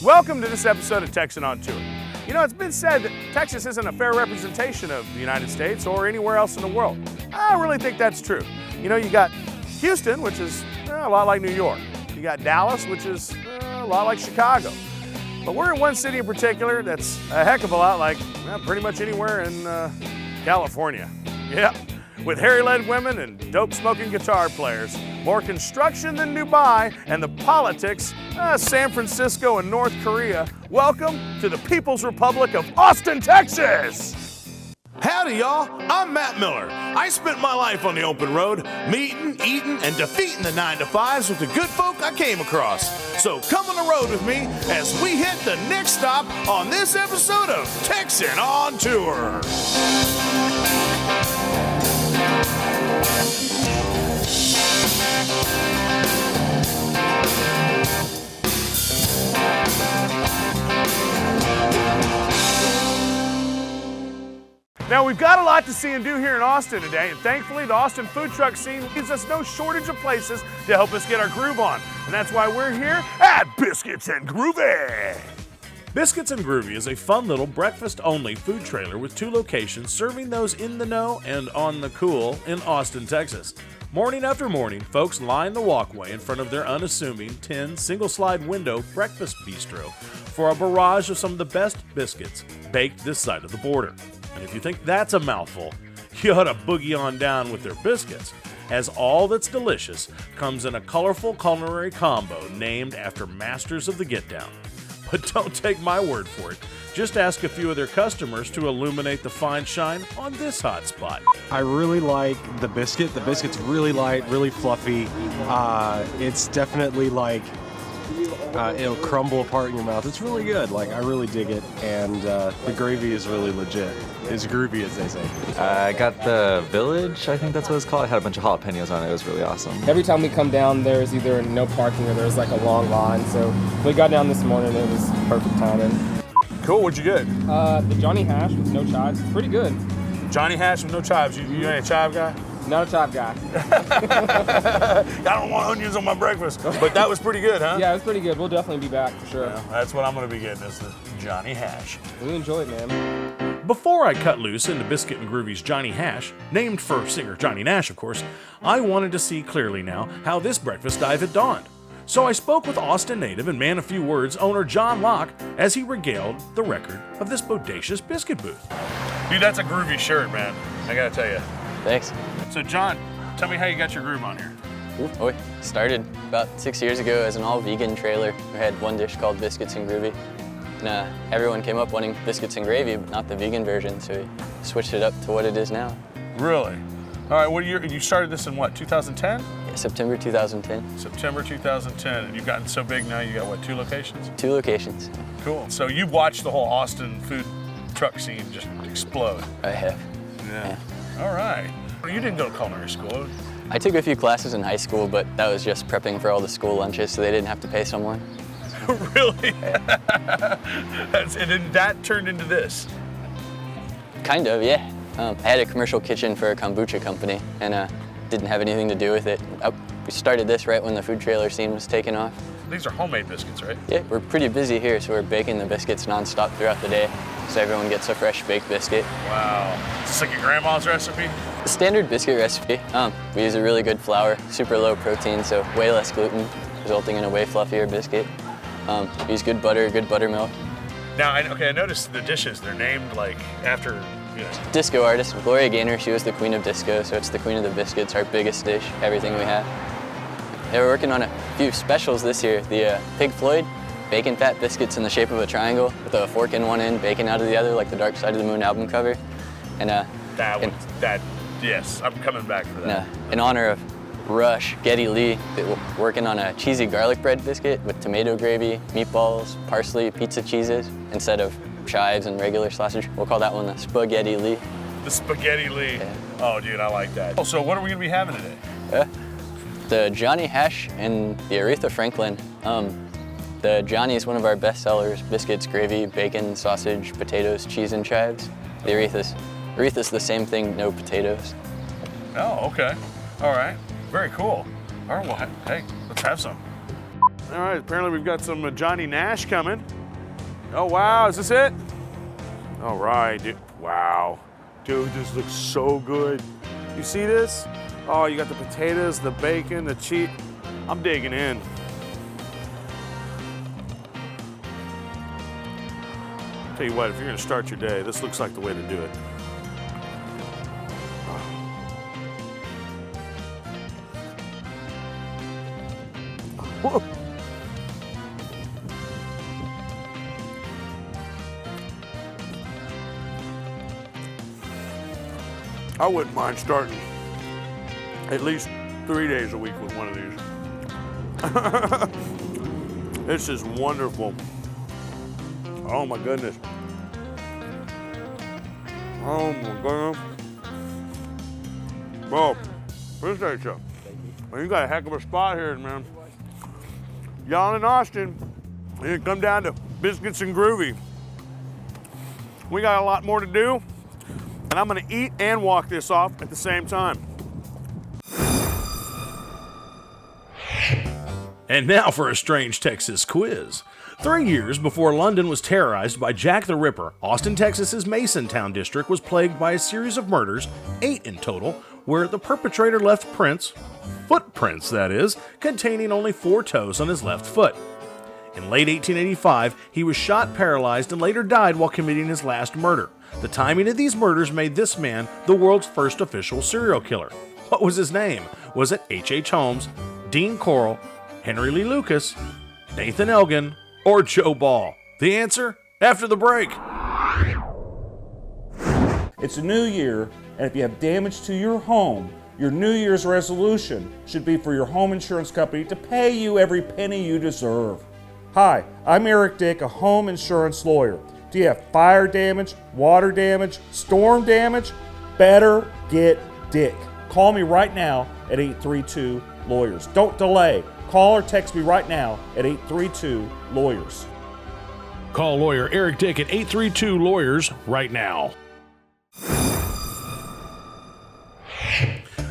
Welcome to this episode of Texan on Tour. You know, it's been said that Texas isn't a fair representation of the United States or anywhere else in the world. I really think that's true. You know, you got Houston, which is a lot like New York. You got Dallas, which is a lot like Chicago. But we're in one city in particular that's a heck of a lot like pretty much anywhere in California. Yeah, with hairy-legged women and dope-smoking guitar players. More construction than Dubai, and the politics, San Francisco and North Korea. Welcome to the People's Republic of Austin, Texas! Howdy, y'all. I'm Matt Miller. I spent my life on the open road, meeting, eating, and defeating the 9-to-5s with the good folk I came across. So come on the road with me as we hit the next stop on this episode of Texan on Tour. Now, we've got a lot to see and do here in Austin today, and thankfully the Austin food truck scene gives us no shortage of places to help us get our groove on. And that's why we're here at Biscuits and Groovy. Biscuits and Groovy is a fun little breakfast-only food trailer with 2 locations serving those in the know and on the cool in Austin, Texas. Morning after morning, folks line the walkway in front of their unassuming tin single-slide window breakfast bistro for a barrage of some of the best biscuits baked this side of the border. And if you think that's a mouthful, you ought to boogie on down with their biscuits, as all that's delicious comes in a colorful culinary combo named after masters of the get-down. But don't take my word for it. Just ask a few of their customers to illuminate the fine shine on this hot spot. I really like the biscuit. The biscuit's really light, really fluffy. It's definitely like it'll crumble apart in your mouth. It's really good. Like, I really dig it. And the gravy is really legit. It's groovy, as they say. I got the Village, I think that's what it's called. It had a bunch of jalapenos on it. It was really awesome. Every time we come down, there's either no parking or there's like a long line. So we got down this morning, it was perfect timing. Cool, what'd you get? The Johnny Hash with no chives. It's pretty good. Johnny Hash with no chives. You ain't a chive guy? Not a chive guy. I don't want onions on my breakfast. But that was pretty good, huh? Yeah, it was pretty good. We'll definitely be back for sure. Yeah, that's what I'm gonna be getting, is the Johnny Hash. We enjoy it, man. Before I cut loose into Biscuit and Groovy's Johnny Hash, named for singer Johnny Nash, of course, I wanted to see clearly now how this breakfast dive had dawned. So I spoke with Austin native and man of few words owner John Locke as he regaled the record of this bodacious biscuit booth. Dude, that's a groovy shirt, man. I gotta tell you. Thanks. So John, tell me how you got your groove on here. Oh, started about 6 years ago as an all-vegan trailer. We had one dish called Biscuits and Groovy. And everyone came up wanting biscuits and gravy, but not the vegan version, so we switched it up to what it is now. Really? All right, what year? You started this in what, 2010? Yeah, September 2010. September 2010, and you've gotten so big now, you got what, 2 locations? 2 locations. Cool. So you've watched the whole Austin food truck scene just explode. I have. Yeah. All right. You didn't go to culinary school. I took a few classes in high school, but that was just prepping for all the school lunches, so they didn't have to pay someone. Really? And then that turned into this? Kind of, yeah. I had a commercial kitchen for a kombucha company, and didn't have anything to do with it. We started this right when the food trailer scene was taking off. These are homemade biscuits, right? Yeah, we're pretty busy here, so we're baking the biscuits nonstop throughout the day, so everyone gets a fresh baked biscuit. Wow. Is this like your grandma's recipe? The standard biscuit recipe. We use a really good flour, super low protein, so way less gluten, resulting in a way fluffier biscuit. We use good butter, good buttermilk. Now, I noticed the dishes, they're named like after, you know. Disco artist, Gloria Gaynor, she was the queen of disco, so it's the queen of the biscuits, our biggest dish, everything we have. Yeah, we're working on a few specials this year. The Pig Floyd, bacon fat biscuits in the shape of a triangle with a fork in one end, bacon out of the other, like the Dark Side of the Moon album cover. And yes, I'm coming back for that. In honor of Rush, Geddy Lee, we're working on a cheesy garlic bread biscuit with tomato gravy, meatballs, parsley, pizza cheeses, instead of chives and regular sausage. We'll call that one the Spaghetti Lee. The Spaghetti Lee. Yeah. Oh, dude, I like that. So what are we gonna be having today? The Johnny Hash and the Aretha Franklin. The Johnny is one of our best sellers. Biscuits, gravy, bacon, sausage, potatoes, cheese, and chives. The Aretha's the same thing, no potatoes. Oh, okay. All right. Very cool. All right, well, hey, let's have some. All right, apparently we've got some Johnny Nash coming. Oh, wow, is this it? All right, dude. Wow. Dude, this looks so good. You see this? Oh, you got the potatoes, the bacon, the cheese. I'm digging in. Tell you what, if you're gonna start your day, this looks like the way to do it. Whoa. I wouldn't mind starting at least 3 days a week with one of these. This is wonderful. Oh my goodness. Oh my goodness. Bro, appreciate you. Well, you got a heck of a spot here, man. Y'all in Austin, you come down to Biscuits and Groovy. We got a lot more to do, and I'm gonna eat and walk this off at the same time. And now for a strange Texas quiz. 3 years before London was terrorized by Jack the Ripper, Austin, Texas's Masontown district was plagued by a series of murders, 8 in total, where the perpetrator left footprints that is, containing only 4 toes on his left foot. In late 1885, he was shot, paralyzed, and later died while committing his last murder. The timing of these murders made this man the world's first official serial killer. What was his name? Was it H.H. Holmes, Dean Corll, Henry Lee Lucas, Nathan Elgin, or Joe Ball? The answer after the break. It's a new year, and if you have damage to your home, your New Year's resolution should be for your home insurance company to pay you every penny you deserve. Hi, I'm Eric Dick, a home insurance lawyer. Do you have fire damage, water damage, storm damage? Better get Dick. Call me right now at 832-LAWYERS. Don't delay. Call or text me right now at 832-LAWYERS. Call lawyer Eric Dick at 832-LAWYERS right now.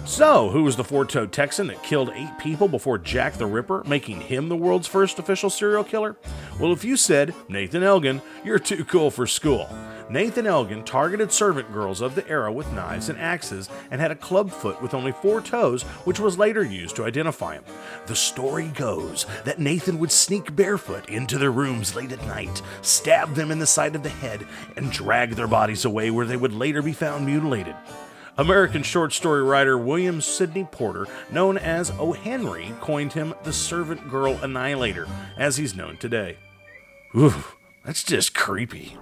So, who was the 4-toed Texan that killed 8 people before Jack the Ripper, making him the world's first official serial killer? Well, if you said Nathan Elgin, you're too cool for school. Nathan Elgin targeted servant girls of the era with knives and axes and had a club foot with only 4 toes, which was later used to identify him. The story goes that Nathan would sneak barefoot into their rooms late at night, stab them in the side of the head, and drag their bodies away where they would later be found mutilated. American short story writer William Sidney Porter, known as O. Henry, coined him the servant girl annihilator, as he's known today. Ooh, that's just creepy.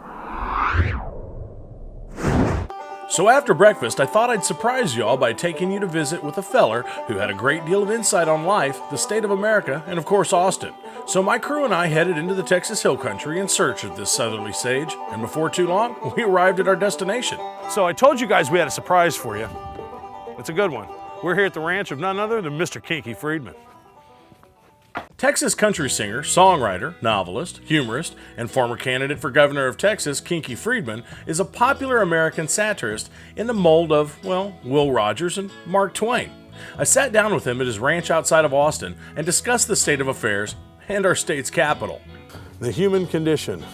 So after breakfast, I thought I'd surprise y'all by taking you to visit with a feller who had a great deal of insight on life, the state of America, and of course Austin. So my crew and I headed into the Texas Hill Country in search of this southerly sage, and before too long, we arrived at our destination. So I told you guys we had a surprise for you. It's a good one. We're here at the ranch of none other than Mr. Kinky Friedman. Texas country singer, songwriter, novelist, humorist, and former candidate for governor of Texas, Kinky Friedman, is a popular American satirist in the mold of, well, Will Rogers and Mark Twain. I sat down with him at his ranch outside of Austin and discussed the state of affairs and our state's capital. The human condition.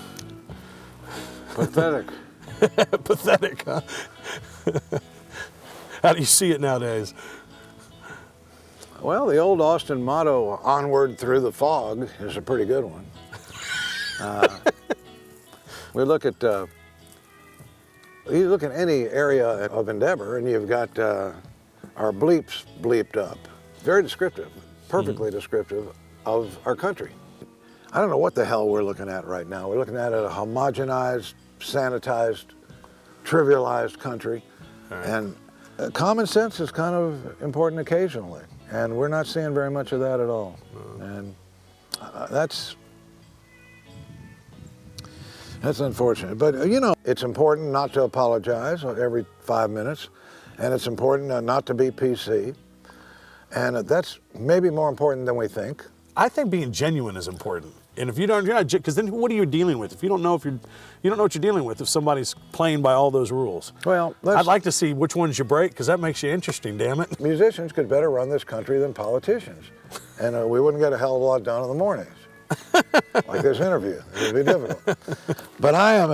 Pathetic. Pathetic, huh? How do you see it nowadays? Well, the old Austin motto, onward through the fog, is a pretty good one. We look at, you look at any area of endeavor and you've got our bleeps bleeped up. Very descriptive, perfectly descriptive of our country. I don't know what the hell we're looking at right now. We're looking at a homogenized, sanitized, trivialized country. Right. And common sense is kind of important occasionally. And we're not seeing very much of that at all. And that's unfortunate. But, you know, it's important not to apologize every 5 minutes. And it's important not to be PC. And that's maybe more important than we think. I think being genuine is important. And if you don't, you're not, because then what are you dealing with? If you don't know you don't know what you're dealing with if somebody's playing by all those rules. Well, I'd like to see which ones you break, because that makes you interesting, damn it. musicians could better run this country than politicians. And we wouldn't get a hell of a lot done in the mornings. Like this interview. It would be difficult. But I'm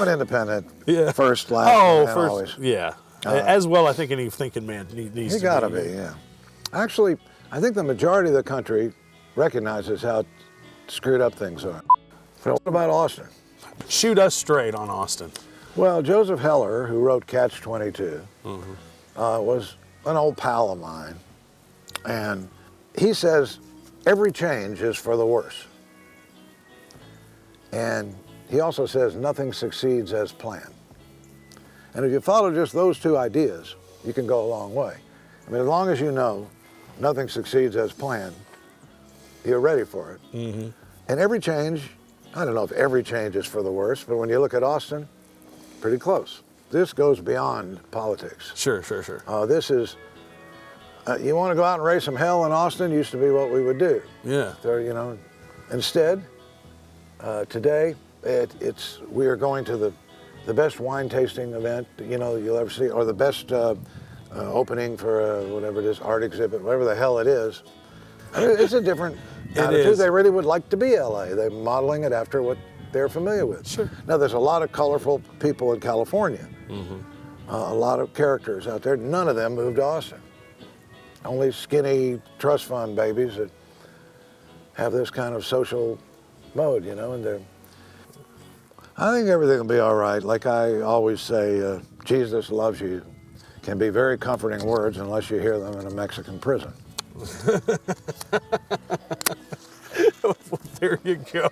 an independent, first, last, and first, always. yeah. As well, I think any thinking man needs to be. You gotta be, yeah. Actually, I think the majority of the country recognizes how screwed up things are. So what about Austin? Shoot us straight on Austin. Well, Joseph Heller, who wrote Catch-22, was an old pal of mine. And he says every change is for the worse. And he also says nothing succeeds as planned. And if you follow just those two ideas, you can go a long way. I mean, as long as you know nothing succeeds as planned, you're ready for it. Mm-hmm. And every change, I don't know if every change is for the worse, but when you look at Austin, pretty close. This goes beyond politics. Sure. This is, you want to go out and raise some hell in Austin, used to be what we would do. Yeah. So, you know, instead, today, we are going to the best wine tasting event, you know, you'll ever see, or the best opening for whatever it is, art exhibit, whatever the hell it is. It's a different attitude. They really would like to be LA. They're modeling it after what they're familiar with. Sure. Now, there's a lot of colorful people in California. Mm-hmm. A lot of characters out there. None of them moved to Austin. Only skinny trust fund babies that have this kind of social mode, you know, and I think everything will be all right. Like I always say, Jesus loves you can be very comforting words unless you hear them in a Mexican prison. Well, there you go.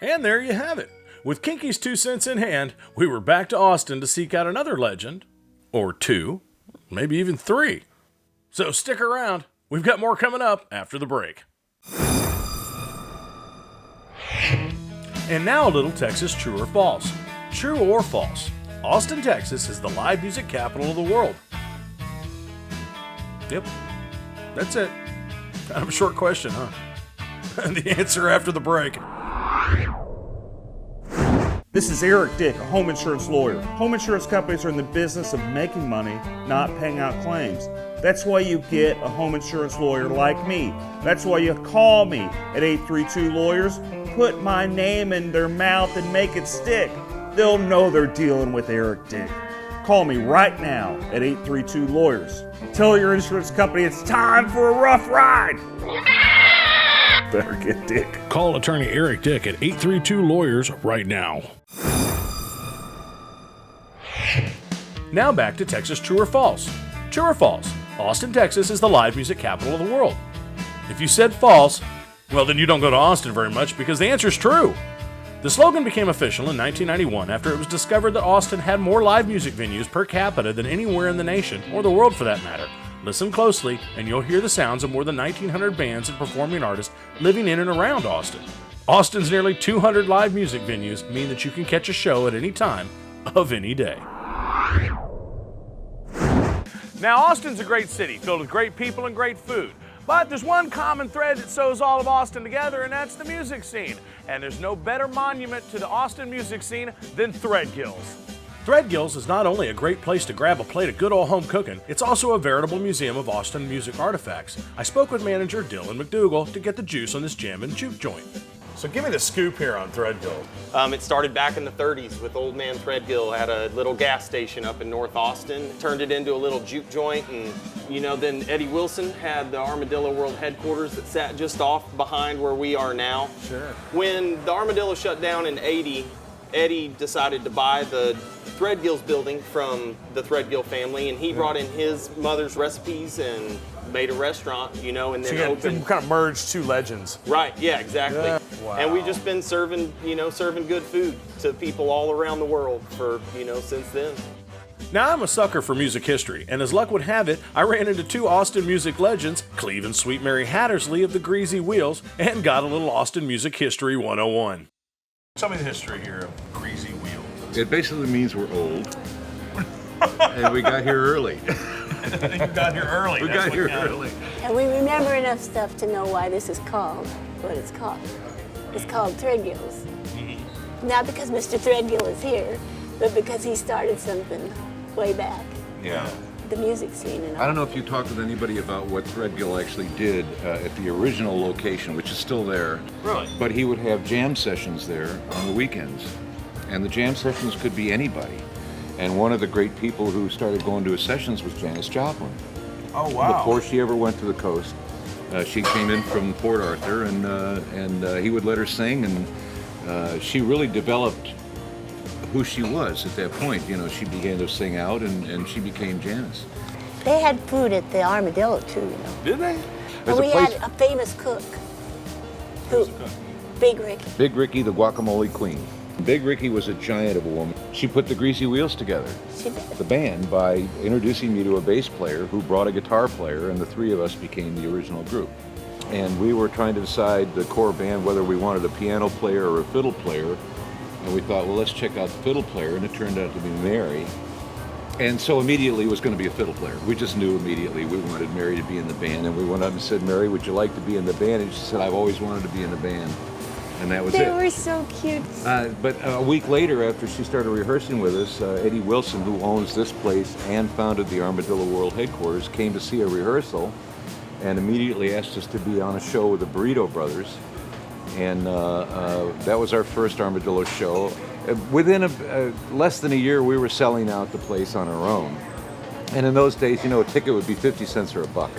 And there you have it. With Kinky's 2 cents in hand, we were back to Austin to seek out another legend, or 2, maybe even 3. So stick around. We've got more coming up after the break. And now a little Texas true or false. True or false? Austin, Texas is the live music capital of the world. Yep. That's it. Kind of a short question, huh? The answer after the break. This is Eric Dick, a home insurance lawyer. Home insurance companies are in the business of making money, not paying out claims. That's why you get a home insurance lawyer like me. That's why you call me at 832-LAWYERS. Put my name in their mouth and make it stick. They'll know they're dealing with Eric Dick. Call me right now at 832-LAWYERS. Tell your insurance company it's time for a rough ride. Better get Dick. Call attorney Eric Dick at 832-LAWYERS right now. Now back to Texas true or false. True or false? Austin, Texas is the live music capital of the world. If you said false, well then you don't go to Austin very much, because the answer is true. The slogan became official in 1991 after it was discovered that Austin had more live music venues per capita than anywhere in the nation, or the world for that matter. Listen closely, and you'll hear the sounds of more than 1,900 bands and performing artists living in and around Austin. Austin's nearly 200 live music venues mean that you can catch a show at any time of any day. Now, Austin's a great city, filled with great people and great food. But there's one common thread that sews all of Austin together, and that's the music scene. And there's no better monument to the Austin music scene than Threadgill's. Threadgill's is not only a great place to grab a plate of good old home cooking, it's also a veritable museum of Austin music artifacts. I spoke with manager Dylan McDougall to get the juice on this jammin' juke joint. So give me the scoop here on Threadgill. It started back in the 30s with Old Man Threadgill. Had a little gas station up in North Austin, turned it into a little juke joint, and then Eddie Wilson had the Armadillo World headquarters that sat just off behind where we are now. Sure. When the Armadillo shut down in '80, Eddie decided to buy the Threadgill's building from the Threadgill family, and he brought in his mother's recipes and made a restaurant, and then so opened. Kind of merged two legends. Right, yeah, exactly. Yeah. Wow. And we've just been serving good food to people all around the world for, since then. Now, I'm a sucker for music history, and as luck would have it, I ran into two Austin music legends, Cleve and Sweet Mary Hattersley of the Greasy Wheels, and got a little Austin Music History 101. Tell me the history here of Greasy Wheels. It basically means we're old, and we got here early. You got here early. We got here early. And we remember enough stuff to know why this is called what it's called. It's called Threadgills. Not because Mr. Threadgill is here, but because he started something way back. Yeah. The music scene and all. I don't know if you talked with anybody about what Threadgill actually did at the original location, which is still there. Really? But he would have jam sessions there on the weekends. And the jam sessions could be anybody. And one of the great people who started going to his sessions was Janis Joplin. Oh, wow. Before she ever went to the coast, she came in from Port Arthur, and he would let her sing, and she really developed who she was at that point. You know, she began to sing out, and she became Janis. They had food at the Armadillo too, you know. Did they? And we had a famous cook. Who? Big Ricky. Big Ricky, the guacamole queen. Big Ricky was a giant of a woman. She put the Greasy Wheels together, She did. the band, by introducing me to a bass player who brought a guitar player, and the three of us became the original group. And we were trying to decide, the core band, whether we wanted a piano player or a fiddle player. And we thought, well, let's check out the fiddle player, and it turned out to be Mary. And so immediately it was going to be a fiddle player. We just knew immediately we wanted Mary to be in the band. And we went up and said, Mary, would you like to be in the band? And she said, I've always wanted to be in the band. And that was it. They were so cute. But a week later, after she started rehearsing with us, Eddie Wilson, who owns this place and founded the Armadillo World Headquarters, came to see a rehearsal and immediately asked us to be on a show with the Burrito Brothers. And that was our first Armadillo show. Within less than a year, we were selling out the place on our own. And in those days, you know, a ticket would be 50 cents or a buck.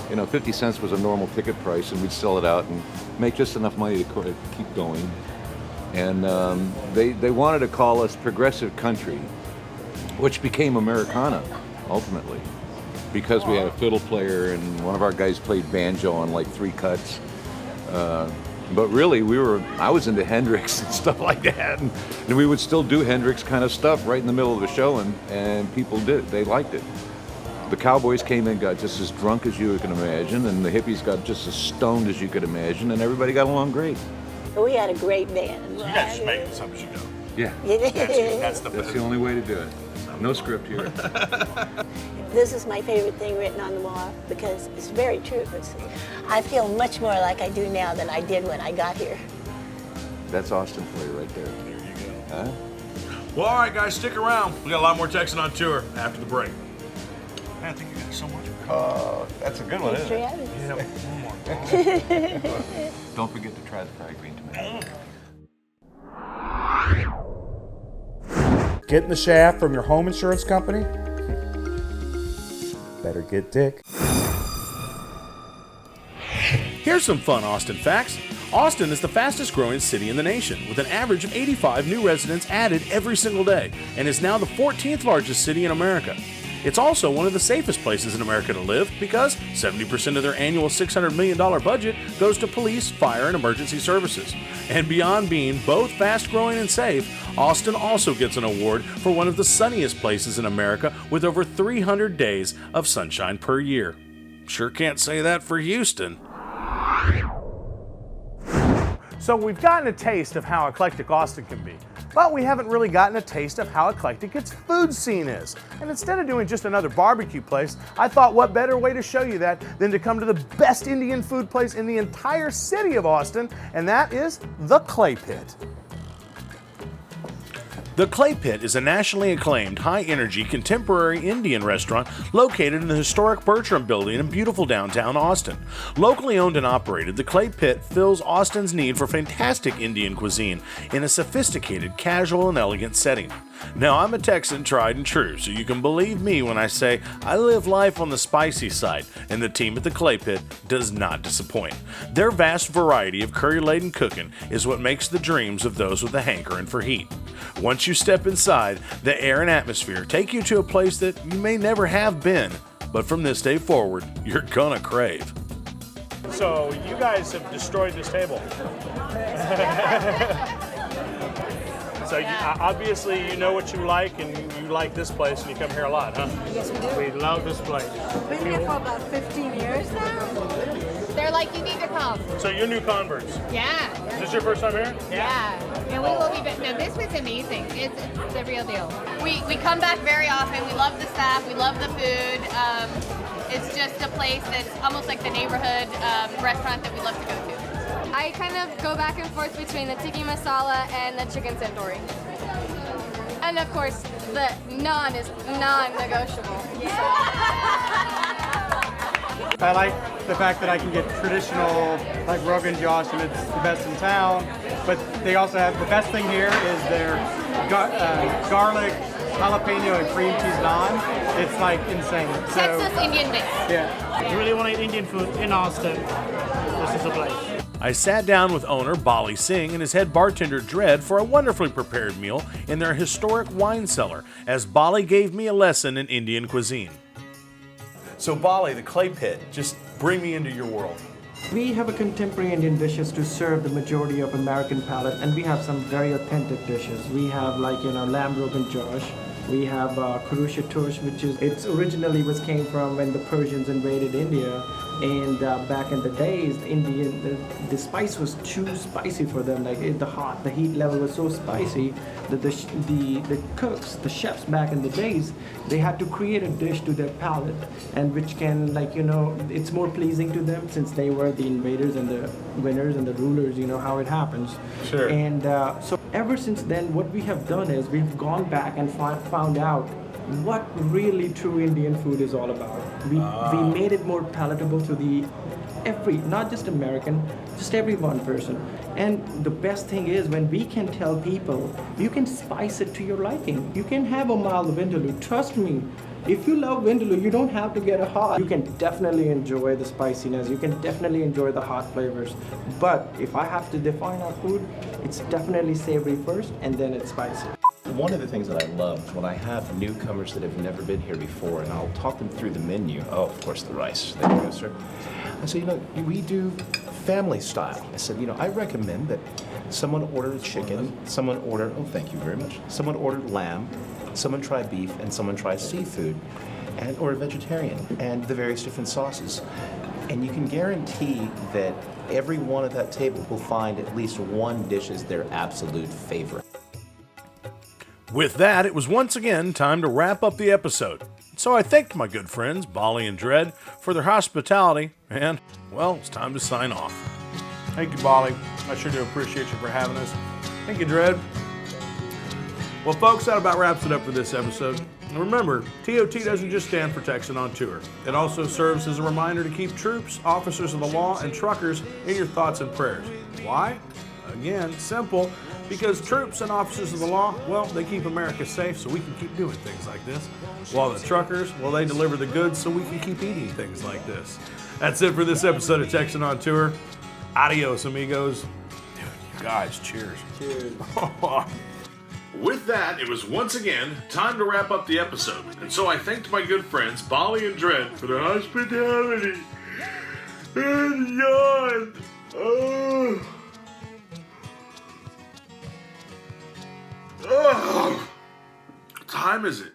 You know, 50 cents was a normal ticket price, and we'd sell it out and make just enough money to keep going. And they wanted to call us Progressive Country, which became Americana, ultimately, because we had a fiddle player and one of our guys played banjo on like 3 cuts. But really, I was into Hendrix and stuff like that, and we would still do Hendrix kind of stuff right in the middle of the show, and people did. They liked it. The Cowboys came in, got just as drunk as you can imagine, and the hippies got just as stoned as you could imagine, and everybody got along great. We had a great band. You guys should make some as you go. Yeah. That's the only way to do it. No script here. This is my favorite thing written on the wall because it's very true. I feel much more like I do now than I did when I got here. That's Austin for you right there. There you go. Huh? Well, all right, guys, stick around. We got a lot more Texan on tour after the break. Man, I think you got so much. That's a good one, isn't it? Yeah, one more. Don't forget to try the fried green tomato. Getting the shaft from your home insurance company? Better get Dick. Here's some fun Austin facts. Austin is the fastest growing city in the nation, with an average of 85 new residents added every single day, and is now the 14th largest city in America. It's also one of the safest places in America to live because 70% of their annual $600 million budget goes to police, fire, and emergency services. And beyond being both fast-growing and safe, Austin also gets an award for one of the sunniest places in America with over 300 days of sunshine per year. Sure can't say that for Houston. So we've gotten a taste of how eclectic Austin can be, but we haven't really gotten a taste of how eclectic its food scene is. And instead of doing just another barbecue place, I thought what better way to show you that than to come to the best Indian food place in the entire city of Austin, and that is the Clay Pit. The Clay Pit is a nationally acclaimed, high-energy, contemporary Indian restaurant located in the historic Bertram Building in beautiful downtown Austin. Locally owned and operated, the Clay Pit fills Austin's need for fantastic Indian cuisine in a sophisticated, casual, and elegant setting. Now, I'm a Texan tried and true, so you can believe me when I say I live life on the spicy side, and the team at the Clay Pit does not disappoint. Their vast variety of curry-laden cooking is what makes the dreams of those with a hankering for heat. Once you step inside, the air and atmosphere take you to a place that you may never have been, but from this day forward, you're gonna crave. So, you guys have destroyed this table. So obviously you know what you like, and you like this place, and you come here a lot, huh? Yes, we do. We love this place. Been here for about 15 years now. They're like, you need to come. So you're new converts. Yeah. Is this your first time here? Yeah. And we will be back. No, this was amazing. It's the real deal. We come back very often. We love the staff. We love the food. It's just a place that's almost like the neighborhood restaurant that we love to go to. I kind of go back and forth between the tiki masala and the chicken tandoori. And of course, the naan is non-negotiable. I like the fact that I can get traditional, like Rogan Josh, and it's the best in town. But they also have, the best thing here is their garlic, jalapeno, and cream cheese naan. It's like insane. Texas Indian mix. Yeah. If you really want to eat Indian food in Austin, this is the place. I sat down with owner Bali Singh and his head bartender Dredd for a wonderfully prepared meal in their historic wine cellar, as Bali gave me a lesson in Indian cuisine. So Bali, the clay pit, just bring me into your world. We have a contemporary Indian dishes to serve the majority of American palate, and we have some very authentic dishes. We have lamb rogan josh. We have kurusha tush, which originally came from when the Persians invaded India, and back in the days, the spice was too spicy for them. Like the heat level was so spicy that the cooks, the chefs back in the days, they had to create a dish to their palate, and which can it's more pleasing to them since they were the invaders and the winners and the rulers. You know how it happens. Sure. And so ever since then, what we have done is we've gone back and found out what really true Indian food is all about. We made it more palatable to not just American, just every one person. And the best thing is when we can tell people, you can spice it to your liking. You can have a mild vindaloo. Trust me, if you love vindaloo, you don't have to get a hot. You can definitely enjoy the spiciness. You can definitely enjoy the hot flavors. But if I have to define our food, it's definitely savory first and then it's spicy. One of the things that I love when I have newcomers that have never been here before, and I'll talk them through the menu. Oh, of course, the rice. There you go, sir. I say, we do family style. I said, I recommend that someone order chicken, someone order, oh, thank you very much. Someone order lamb, someone try beef, and someone try seafood, or a vegetarian, and the various different sauces. And you can guarantee that every one at that table will find at least one dish is their absolute favorite. With that, it was once again time to wrap up the episode. So I thanked my good friends, Bali and Dredd, for their hospitality, and, well, it's time to sign off. Thank you, Bali. I sure do appreciate you for having us. Thank you, Dredd. Well, folks, that about wraps it up for this episode. And remember, TOT doesn't just stand for Texan on Tour. It also serves as a reminder to keep troops, officers of the law, and truckers in your thoughts and prayers. Why? Again, simple. Because troops and officers of the law, well, they keep America safe so we can keep doing things like this. While the truckers, well, they deliver the goods so we can keep eating things like this. That's it for this episode of Texan on Tour. Adios, amigos. Dude, you guys, cheers. Cheers. With that, it was once again time to wrap up the episode. And so I thanked my good friends, Bali and Dredd, for their hospitality. And yawned. What time is it?